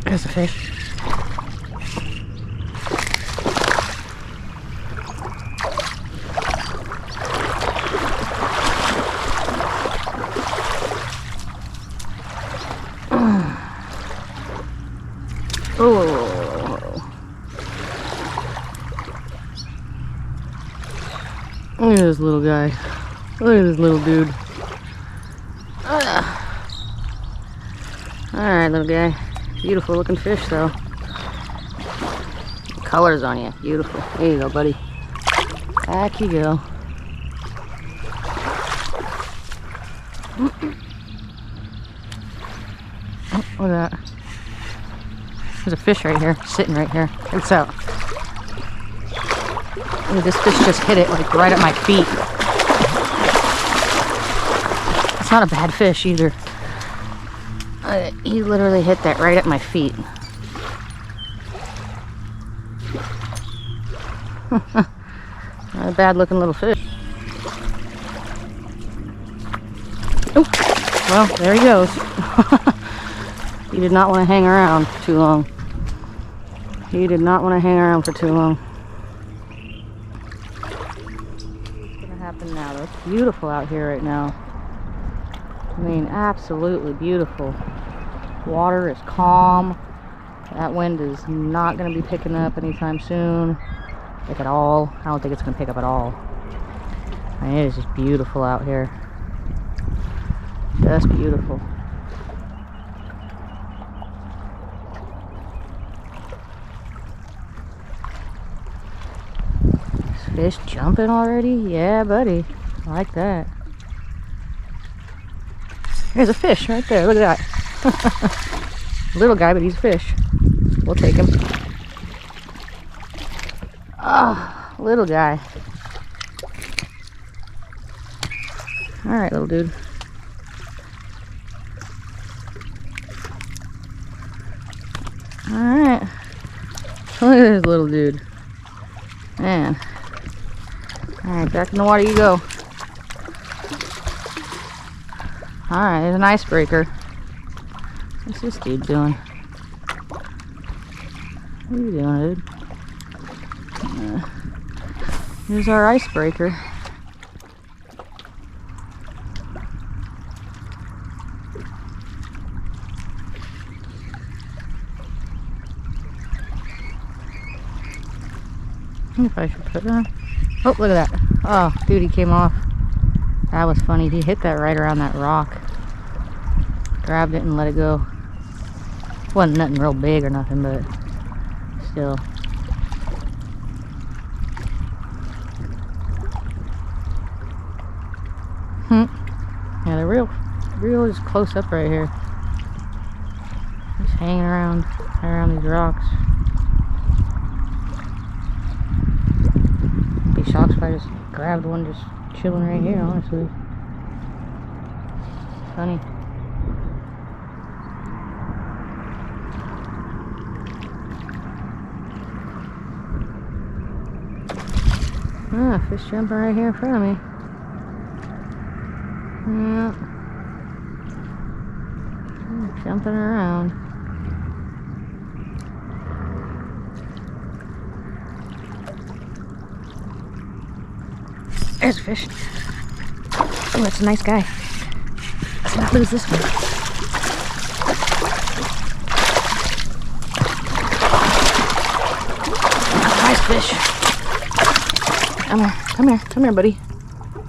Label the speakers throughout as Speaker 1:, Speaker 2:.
Speaker 1: There's a fish. Oh. Look at this little guy. Look at this little dude. Alright, little guy. Beautiful looking fish, though. Colors on you. Beautiful. There you go, buddy. Back you go. Oh, look at that. There's a fish right here, sitting right here. Check this out. Look, this fish just hit it like right at my feet. It's not a bad fish either. He literally hit that right at my feet. Not a bad looking little fish. Oh, well, there he goes. He did not want to hang around too long. He did not want to hang around for too long. What's gonna happen now? It's beautiful out here right now. I mean, absolutely beautiful. Water is calm. That wind is not going to be picking up anytime soon, if at all. I don't think it's going to pick up at all. I mean, it is just beautiful out here. Just beautiful. This fish jumping already? Yeah, buddy. I like that. There's a fish right there. Look at that. Little guy, but he's a fish. We'll take him. Ah, oh, little guy. Alright, little dude. Alright. Look at this little dude. Man. Alright, back in the water you go. Alright, there's an icebreaker. What's this dude doing? What are you doing, dude? Here's our icebreaker. I wonder if I should put it on. Oh, look at that. Oh, dude, he came off. That was funny. He hit that right around that rock. Grabbed it and let it go. Wasn't nothing real big or nothing, but still. Yeah, they're real just close up right here. Just hanging around these rocks. I'd be shocked if I just grabbed one just chilling right here, honestly. Funny. Ah, fish jumping right here in front of me. Yeah. Jumping around. There's a fish. Oh, that's a nice guy. Let's not lose this one. Nice fish. Come here, buddy.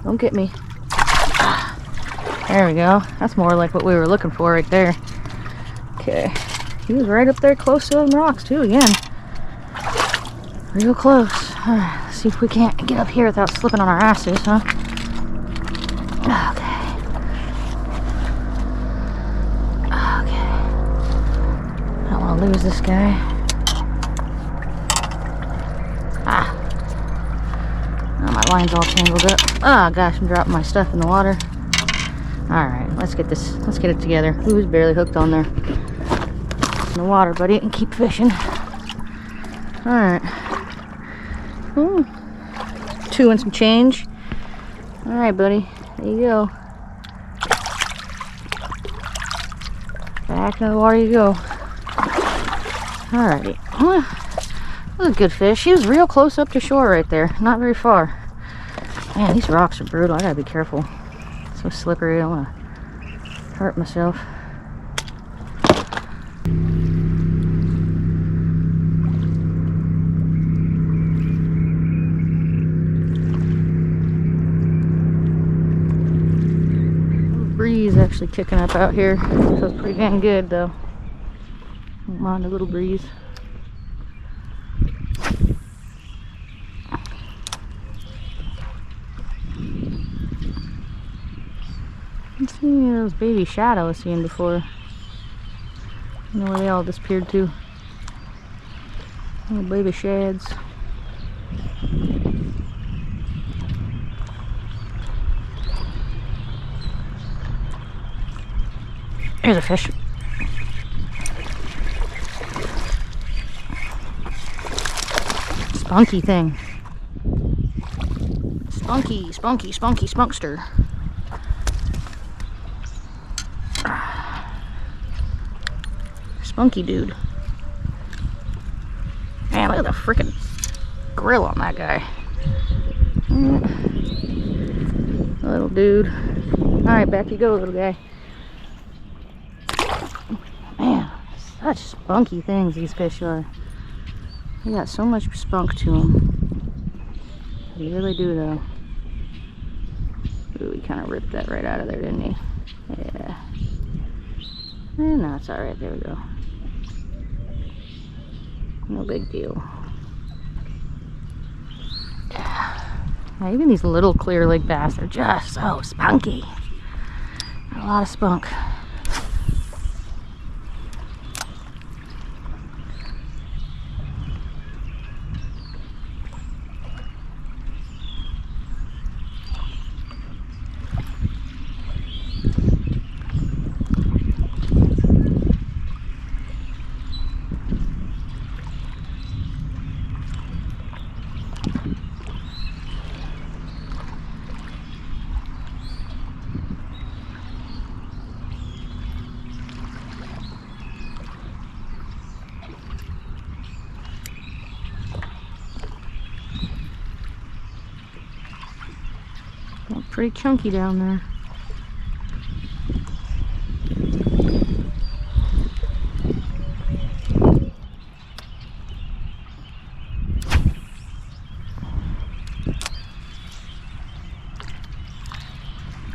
Speaker 1: Don't get me. There we go. That's more like what we were looking for right there. Okay. He was right up there close to them rocks too again. Real close. Alright, let's see if we can't get up here without slipping on our asses, huh? Okay. I don't want to lose this guy. Oh, my line's all tangled up. Oh gosh, I'm dropping my stuff in the water. Alright, let's get it together. Who's barely hooked on there? In the water, buddy, and keep fishing. Alright. 2 and some change. Alright, buddy. There you go. Back into the water you go. Alrighty. Well, that was a good fish. He was real close up to shore right there. Not very far. Man, these rocks are brutal. I gotta be careful. It's so slippery. I don't want to hurt myself. Breeze actually kicking up out here. Feels pretty dang good though. Don't mind a little breeze. Let's see those baby shad I was seeing before. I know where they all disappeared to. Little baby shads. Here's a fish. Spunky thing. Spunky, spunky, spunky, spunkster. Spunky dude. Man, look at the freaking grill on that guy. Little dude. Alright, back you go, little guy. Man, such spunky things these fish are. They got so much spunk to them. They really do, though. Ooh, he kind of ripped that right out of there, didn't he? Yeah. No, it's alright. There we go. No big deal. Now, even these little clear lake bass are just so spunky. Got a lot of spunk. Pretty chunky down there.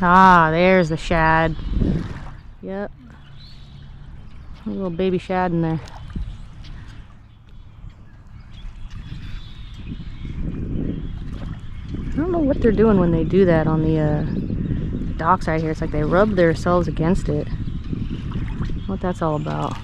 Speaker 1: Ah, there's the shad. Yep. A little baby shad in there. I don't know what they're doing when they do that on the docks right here. It's like they rub themselves against it. What that's all about.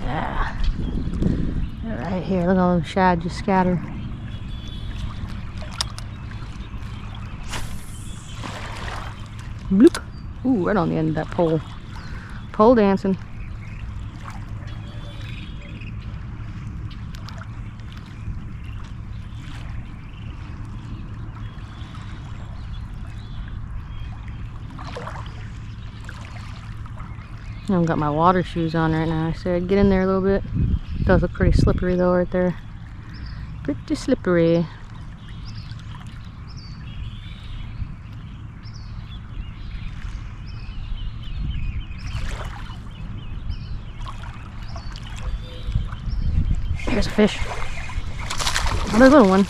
Speaker 1: Yeah. They're right here. Look at all the shad just scattered. Bloop. Ooh, right on the end of that pole. Pole dancing. I haven't got my water shoes on right now. I said I'd get in there a little bit. It does look pretty slippery though right there. Pretty slippery. Here's a fish. Another little one.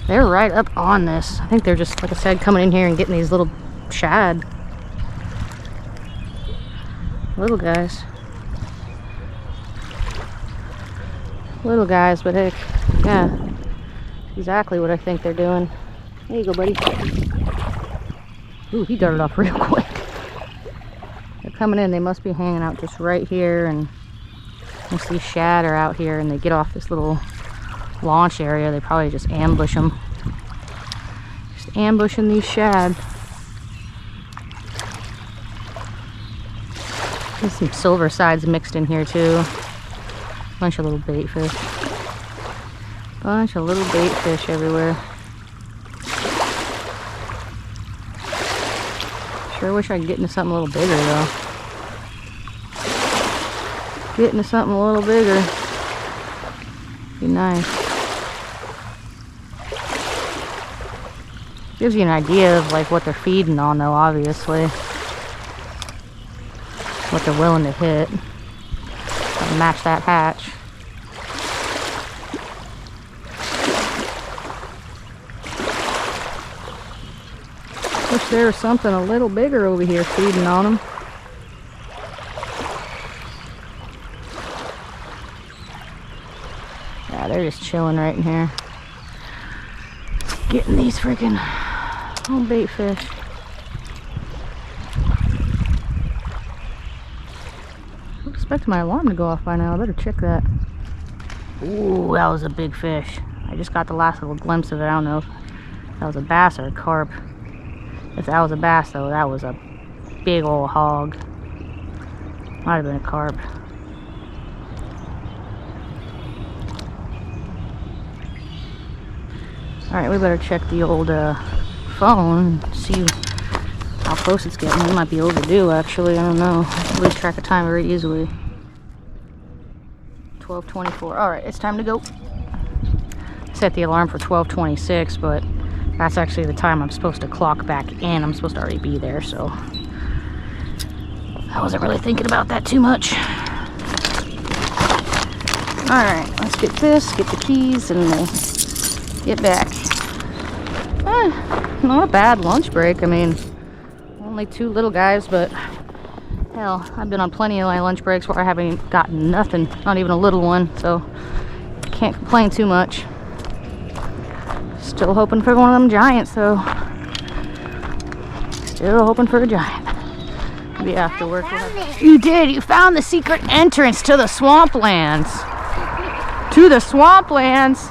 Speaker 1: They're right up on this. I think they're just, like I said, coming in here and getting these little shad. Little guys. Little guys, but heck, yeah. Exactly what I think they're doing. There you go, buddy. Ooh, he darted off real quick. They're coming in. They must be hanging out just right here, and once these shad are out here and they get off this little launch area, they probably just ambush them. Just ambushing these shad. There's some silver sides mixed in here too. Bunch of little bait fish. Bunch of little bait fish everywhere. Sure wish I could get into something a little bigger though. Get into something a little bigger. Be nice. Gives you an idea of like what they're feeding on though, obviously. What they're willing to hit. Gotta match that hatch. Wish there was something a little bigger over here feeding on them. Yeah, they're just chilling right in here. Getting these freaking home bait fish. I'm expecting my alarm to go off by now. I better check that. Ooh, that was a big fish. I just got the last little glimpse of it. I don't know if that was a bass or a carp. If that was a bass though, that was a big old hog. Might have been a carp. Alright, we better check the old phone and see how close it's getting. It might be overdue actually, I don't know. I lose track of time very easily. 12:24. Alright, it's time to go. Set the alarm for 12:26, but that's actually the time I'm supposed to clock back in. I'm supposed to already be there, so I wasn't really thinking about that too much. Alright, let's get this, get the keys, and we'll get back. Not a bad lunch break. I mean, only 2 little guys, but hell, I've been on plenty of my lunch breaks where I haven't gotten nothing, not even a little one, so can't complain too much. Still hoping for one of them giants though. Still hoping for a giant. Maybe after work we'll have... You did! You found the secret entrance to the swamplands! To the swamplands!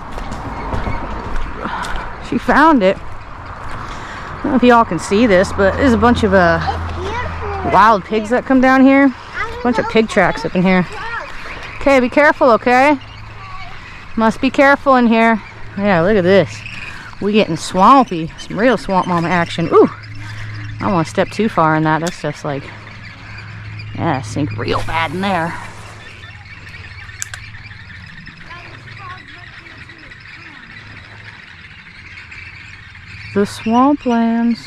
Speaker 1: She found it. I don't know if y'all can see this, but there's a bunch of wild pigs that come down here. A bunch of pig tracks up in here. Okay, be careful, okay? Must be careful in here. Yeah, look at this. We getting swampy. Some real swamp mama action. Ooh! I don't want to step too far in that. That stuff's like... yeah, sink real bad in there. The swamplands.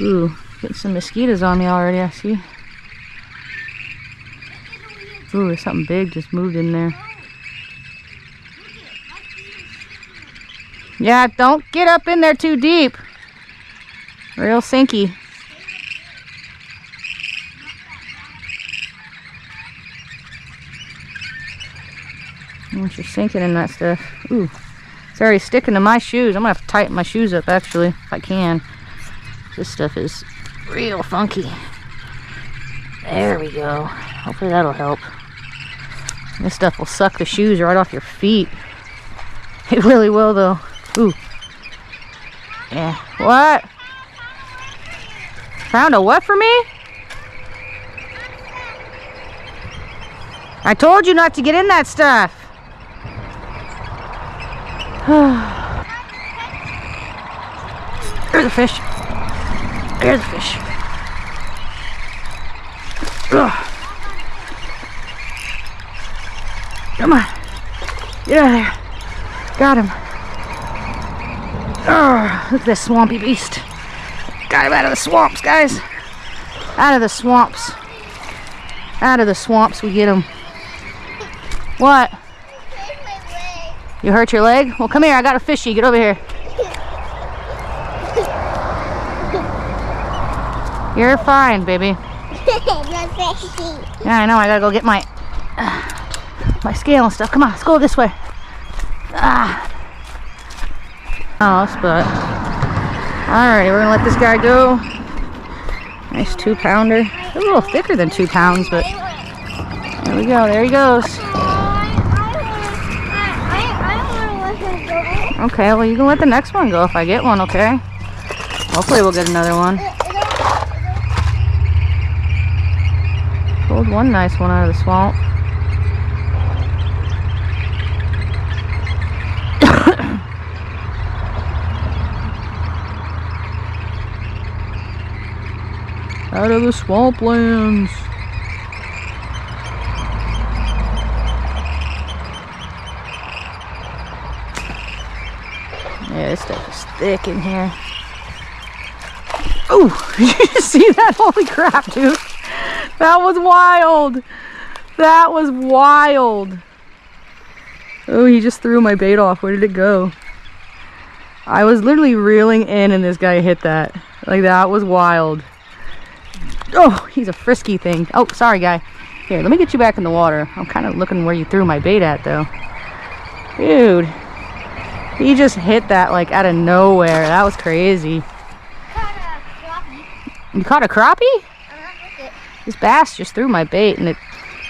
Speaker 1: Ooh, getting some mosquitoes on me already, I see. Ooh, there's something big just moved in there. Yeah, don't get up in there too deep. Real sinky. Once you're sinking in that stuff. Ooh. It's already sticking to my shoes. I'm gonna have to tighten my shoes up actually, if I can. This stuff is real funky. There we go. Hopefully that'll help. This stuff will suck the shoes right off your feet. It really will though. Ooh. Yeah. What? Found a what for me? I told you not to get in that stuff. Here's the fish. Here's the fish. Ugh. Come on. Get out of there. Got him. Oh, look at this swampy beast. Got him out of the swamps, guys. Out of the swamps. Out of the swamps we get him. What? You hurt your leg? Well, come here. I got a fishy. Get over here. You're fine, baby. Yeah, I know. I gotta go get my scale and stuff. Come on, let's go this way. House, but alrighty, we're gonna let this guy go. Nice 2-pounder. A little thicker than 2 pounds, but there we go. There he goes. Okay, well you can let the next one go if I get one, okay? Hopefully we'll get another one. Pulled one nice one out of the swamp. Out of the swamplands. Yeah, this stuff is thick in here. Oh, did you see that? Holy crap, dude. That was wild. That was wild. Oh, he just threw my bait off. Where did it go? I was literally reeling in and this guy hit that. Like, that was wild. Oh, he's a frisky thing. Oh, sorry, guy. Here, let me get you back in the water. I'm kind of looking where you threw my bait at, though. Dude. He just hit that, like, out of nowhere. That was crazy. You caught a crappie? This bass just threw my bait and it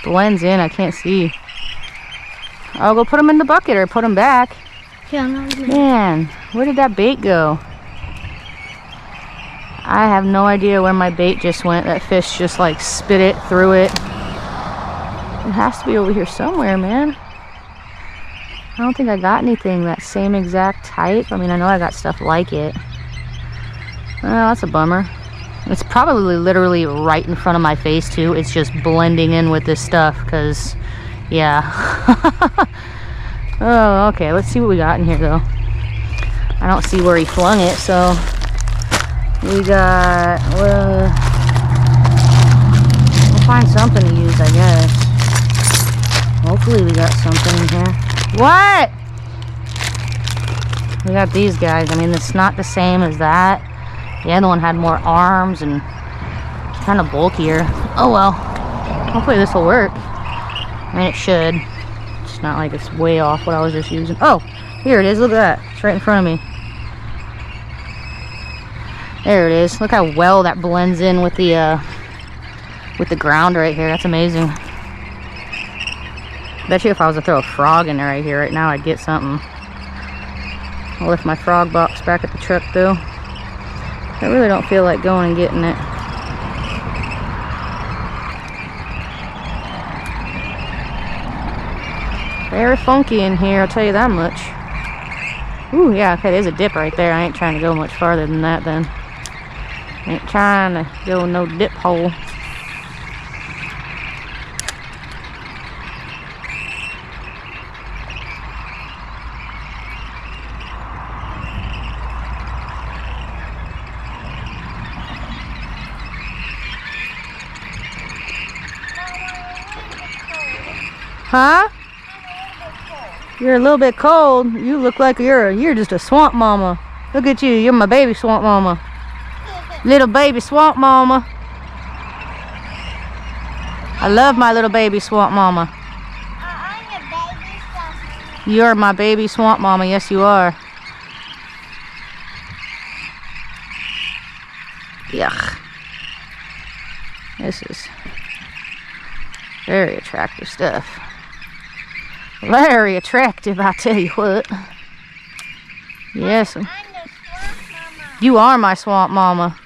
Speaker 1: blends in. I can't see. I'll go put him in the bucket or put him back. Man, where did that bait go? I have no idea where my bait just went. That fish just like spit it, threw it. It has to be over here somewhere, man. I don't think I got anything that same exact type. I mean, I know I got stuff like it. Oh, that's a bummer. It's probably literally right in front of my face too. It's just blending in with this stuff because, yeah. Oh, okay. Let's see what we got in here though. I don't see where he flung it, so we got, we'll find something to use, I guess. Hopefully we got something in here. What? We got these guys. I mean, it's not the same as that. The other one had more arms and kind of bulkier. Oh well. Hopefully this will work. I mean, it should. It's not like it's way off what I was just using. Oh, here it is. Look at that. It's right in front of me. There it is. Look how well that blends in with the ground right here. That's amazing. Bet you if I was to throw a frog in there right here right now, I'd get something. I'll lift my frog box back at the truck though. I really don't feel like going and getting it. Very funky in here, I'll tell you that much. Ooh, yeah, okay, there's a dip right there. I ain't trying to go much farther than that then. Ain't trying to go no dip hole. Huh? You're a little bit cold. You look like you're just a swamp mama. Look at you. You're my baby swamp mama. Little baby swamp mama. I love my little baby swamp mama.
Speaker 2: I'm your baby swamp mama.
Speaker 1: You're my baby swamp mama. Yes, you are. Yuck. This is very attractive stuff. Very attractive, I tell you what. Yes.
Speaker 2: I'm the swamp mama.
Speaker 1: You are my swamp mama.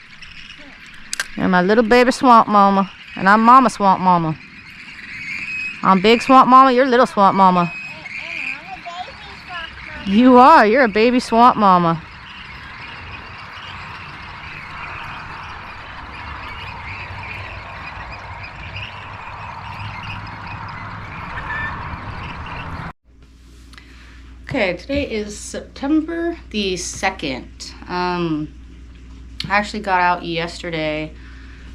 Speaker 1: You're my little baby swamp mama. And I'm mama swamp mama. I'm big swamp mama, you're little swamp mama.
Speaker 2: And I'm a baby swamp mama.
Speaker 1: You are. You're a baby swamp mama. Okay, today is September the 2nd. I actually got out yesterday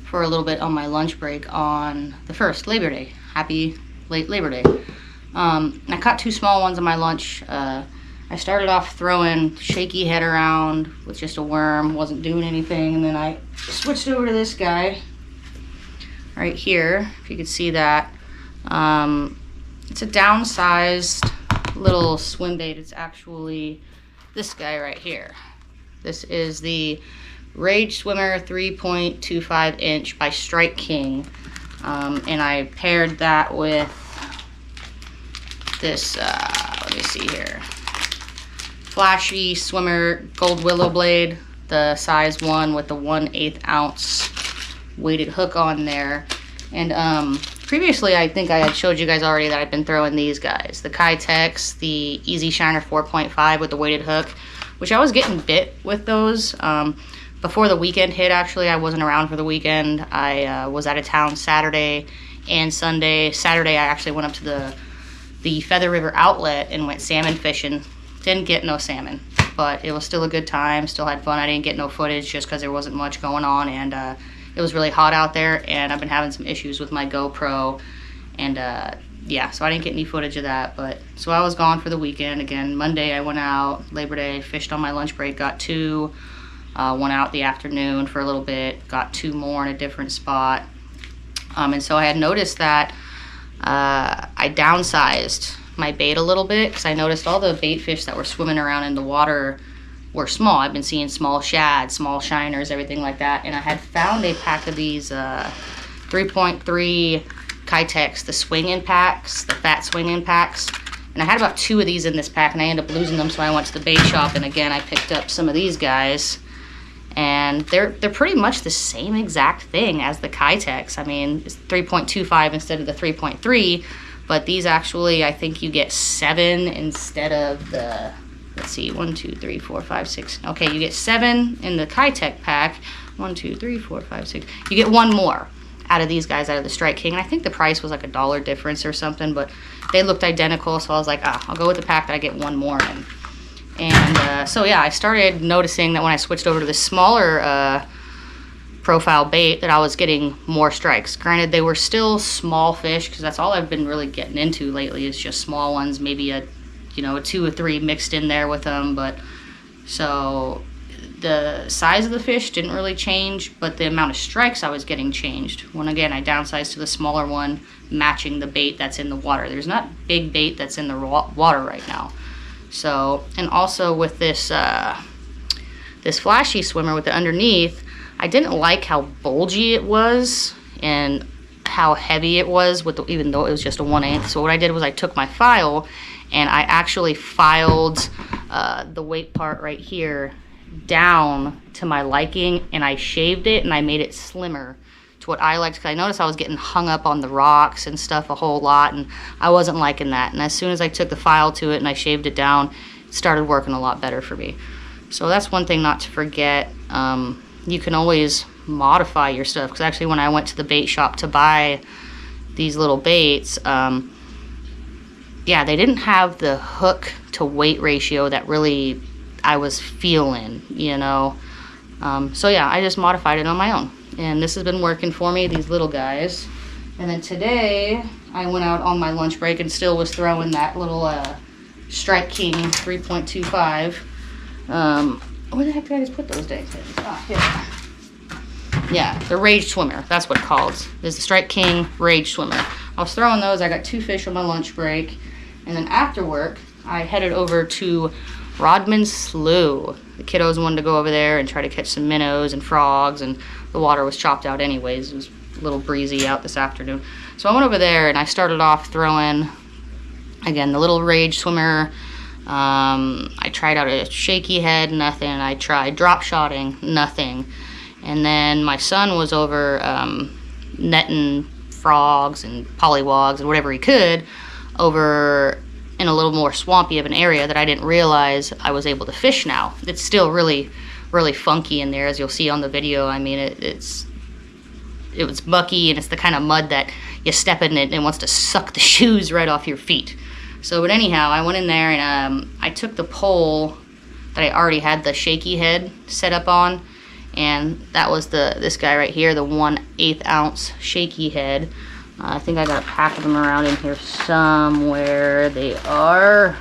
Speaker 1: for a little bit on my lunch break on the 1st, Labor Day. Happy late Labor Day. I caught 2 small ones on my lunch. I started off throwing shaky head around with just a worm, wasn't doing anything, and then I switched over to this guy right here, if you could see that. It's a downsized little swim bait. It's actually this guy right here. This is the Rage Swimmer 3.25 inch by Strike King, and I paired that with this let me see here, Flashy Swimmer Gold Willow Blade, the size 1 with the 1/8 ounce weighted hook on there. And previously, I think I had showed you guys already that I've been throwing these guys. The Kitex, the Easy Shiner 4.5 with the weighted hook, which I was getting bit with those. before the weekend hit, actually. I wasn't around for the weekend. I was out of town Saturday and Sunday. Saturday, I actually went up to the Feather River outlet and went salmon fishing. Didn't get no salmon, but it was still a good time. Still had fun. I didn't get no footage just because there wasn't much going on, and it was really hot out there, and I've been having some issues with my GoPro, and yeah, so I didn't get any footage of that. But so I was gone for the weekend. Again, Monday I went out, Labor Day, fished on my lunch break, got 2. Went out the afternoon for a little bit, got 2 more in a different spot. And so I had noticed that I downsized my bait a little bit, because I noticed all the bait fish that were swimming around in the water were small. I've been seeing small shad, small shiners, everything like that. And I had found a pack of these 3.3 Kitex, the swing-in packs, the fat swing-in packs. And I had about 2 of these in this pack, and I ended up losing them, so I went to the bait shop, and again, I picked up some of these guys. And they're pretty much the same exact thing as the Kitex. I mean, it's 3.25 instead of the 3.3, but these actually, I think you get 7 instead of the, let's see, 1, 2, 3, 4, 5, 6. Okay, you get 7 in the Kitex pack. 1, 2, 3, 4, 5, 6. You get 1 more out of these guys, out of the Strike King. And I think the price was like $1 difference or something, but they looked identical, so I was like, I'll go with the pack that I get 1 more in. And so yeah, I started noticing that when I switched over to the smaller profile bait, that I was getting more strikes. Granted, they were still small fish, because that's all I've been really getting into lately, is just small ones, maybe a 2 or 3 mixed in there with them. But so the size of the fish didn't really change, but the amount of strikes I was getting changed. When again, I downsized to the smaller one, matching the bait that's in the water. There's not big bait that's in the water right now. So, and also with this this flashy swimmer with the underneath, I didn't like how bulgy it was and how heavy it was, even though it was just a 1/8. So what I did was I took my file and I actually filed the weight part right here down to my liking, and I shaved it and I made it slimmer to what I liked, because I noticed I was getting hung up on the rocks and stuff a whole lot, and I wasn't liking that. And as soon as I took the file to it and I shaved it down, it started working a lot better for me. So that's one thing not to forget. You can always modify your stuff, because actually when I went to the bait shop to buy these little baits, yeah, they didn't have the hook to weight ratio that really I was feeling, so yeah, I just modified it on my own. And this has been working for me, these little guys. And then today, I went out on my lunch break and still was throwing that little Strike King 3.25. Where the heck did I just put those dang things? Ah, here. Yeah, the Rage Swimmer. That's what it's called. This is the Strike King Rage Swimmer. I was throwing those. I got 2 fish on my lunch break. And then after work, I headed over to Rodman Slough. The kiddos wanted to go over there and try to catch some minnows and frogs, and the water was chopped out anyways. It was a little breezy out this afternoon. So I went over there and I started off throwing, again, the little Rage Swimmer. I tried out a shaky head, nothing. I tried drop shotting, nothing. And then my son was over netting frogs and pollywogs and whatever he could over in a little more swampy of an area that I didn't realize I was able to fish now. It's still really, really funky in there, as you'll see on the video. I mean, it was mucky, and it's the kind of mud that you step in it and wants to suck the shoes right off your feet. So, but anyhow, I went in there and I took the pole that I already had the shaky head set up on, and that was this guy right here, the 1/8 ounce shaky head. I think I got a pack of them around in here somewhere. They are,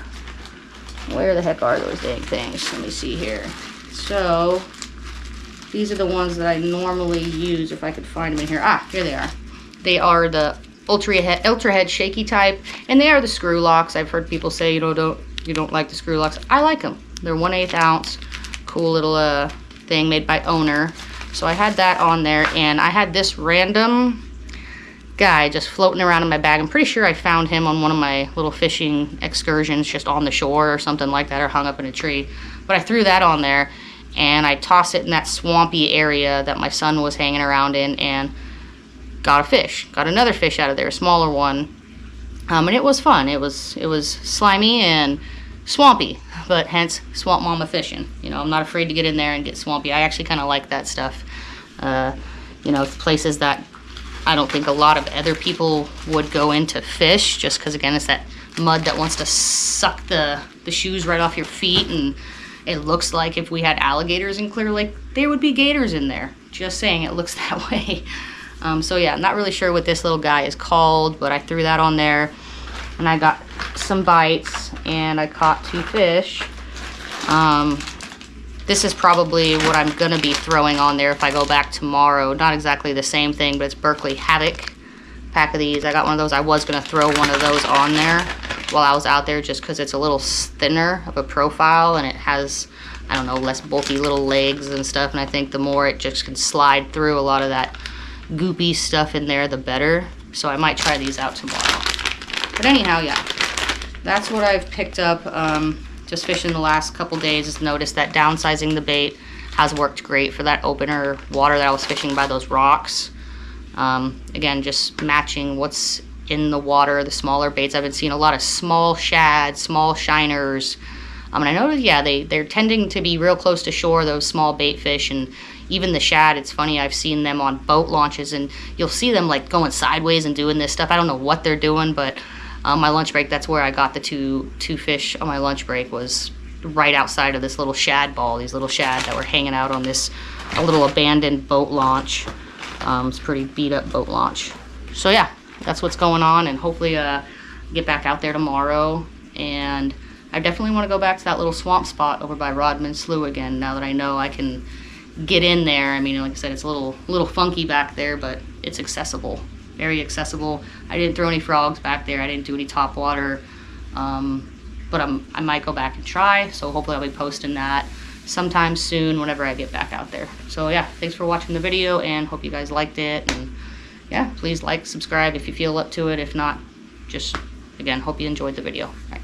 Speaker 1: where the heck are those dang things? Let me see here. So, these are the ones that I normally use, if I could find them in here. Ah, here they are. They are the ultra head shaky type, and they are the screw locks. I've heard people say, you don't like the screw locks. I like them. They're 1/8 ounce, cool little thing made by Owner. So I had that on there, and I had this random guy just floating around in my bag. I'm pretty sure I found him on one of my little fishing excursions, just on the shore or something like that, or hung up in a tree. But I threw that on there, and I tossed it in that swampy area that my son was hanging around in, and got a fish. Got another fish out of there, a smaller one. And it was fun. It was slimy and swampy, but hence Swamp Mama fishing. You know, I'm not afraid to get in there and get swampy. I actually kind of like that stuff. You know, places that I don't think a lot of other people would go in to fish, just because, again, it's that mud that wants to suck the shoes right off your feet, and it looks like if we had alligators in Clear Lake, there would be gators in there. Just saying, it looks that way. So yeah, I'm not really sure what this little guy is called, but I threw that on there, and I got some bites, and I caught 2 fish. This is probably what I'm going to be throwing on there if I go back tomorrow. Not exactly the same thing, but it's Berkeley Havoc. Pack of these. I got one of those. I was going to throw one of those on there while I was out there, just because it's a little thinner of a profile, and it has, I don't know, less bulky little legs and stuff, and I think the more it just can slide through a lot of that goopy stuff in there, the better. So I might try these out tomorrow. But anyhow, yeah, that's what I've picked up. Just fishing the last couple days, just noticed that downsizing the bait has worked great for that opener water that I was fishing by those rocks. Again, just matching what's in the water, the smaller baits. I've been seeing a lot of small shad, small shiners. And I noticed, yeah, they're tending to be real close to shore, those small bait fish, and even the shad. It's funny, I've seen them on boat launches, and you'll see them like going sideways and doing this stuff. I don't know what they're doing, but my lunch break, that's where I got the two fish on my lunch break, was right outside of this little shad ball, these little shad that were hanging out on this a little abandoned boat launch. It's a pretty beat up boat launch. So yeah, that's what's going on, and hopefully get back out there tomorrow. And I definitely want to go back to that little swamp spot over by Rodman Slough again, now that I know I can get in there. I mean, like I said, it's a little funky back there, but it's accessible. Very accessible. I didn't throw any frogs back there. I didn't do any top water. But I might go back and try. So hopefully I'll be posting that sometime soon whenever I get back out there. So yeah, thanks for watching the video, and hope you guys liked it. And yeah, please like, subscribe if you feel up to it. If not, just, again, hope you enjoyed the video. All right.